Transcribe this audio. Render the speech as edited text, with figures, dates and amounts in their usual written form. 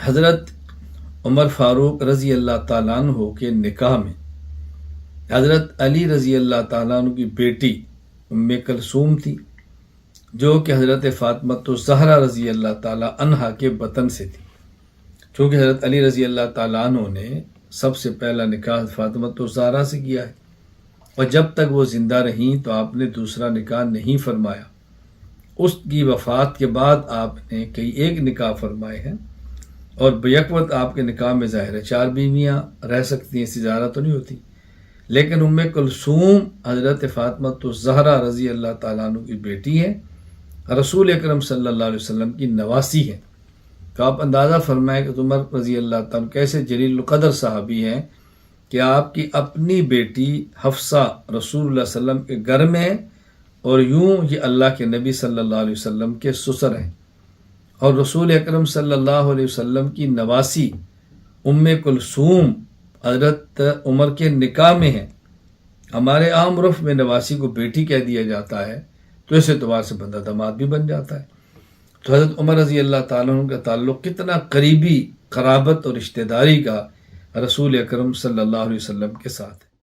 حضرت عمر فاروق رضی اللہ تعالیٰ عنہ کے نکاح میں حضرت علی رضی اللہ تعالیٰ عنہ کی بیٹی ام کلثوم تھی، جو کہ حضرت فاطمۃ الزہرا رضی اللہ تعالیٰ عنہا کے بطن سے تھی۔ چونکہ حضرت علی رضی اللہ تعالیٰ عنہ نے سب سے پہلا نکاح فاطمۃ الزہرا سے کیا ہے، اور جب تک وہ زندہ رہیں تو آپ نے دوسرا نکاح نہیں فرمایا۔ اس کی وفات کے بعد آپ نے کئی ایک نکاح فرمائے ہیں، اور بیک وقت آپ کے نکاح میں ظاہر ہے 4 بیویاں رہ سکتی ہیں، اس سے زیادہ تو نہیں ہوتی۔ لیکن ام کلثوم حضرت فاطمۃ الزہرا رضی اللہ تعالیٰ عنہ کی بیٹی ہے، رسول اکرم صلی اللہ علیہ وسلم کی نواسی ہے۔ تو آپ اندازہ فرمائیں کہ عمر رضی اللہ تعالیٰ کیسے جلیل القدر صحابی ہیں کہ آپ کی اپنی بیٹی حفصہ رسول اللہ صلی اللہ علیہ وسلم کے گھر میں ہے، اور یوں یہ اللہ کے نبی صلی اللہ علیہ وسلم کے سسر ہیں، اور رسول اکرم صلی اللہ علیہ وسلم کی نواسی ام کلثوم حضرت عمر کے نکاح میں ہے۔ ہمارے عام عرف میں نواسی کو بیٹی کہہ دیا جاتا ہے، تو اس اعتبار سے بندہ داماد بھی بن جاتا ہے۔ تو حضرت عمر رضی اللہ تعالیٰ عنہ کا تعلق کتنا قریبی قرابت اور رشتہ داری کا رسول اکرم صلی اللہ علیہ وسلم کے ساتھ ہے۔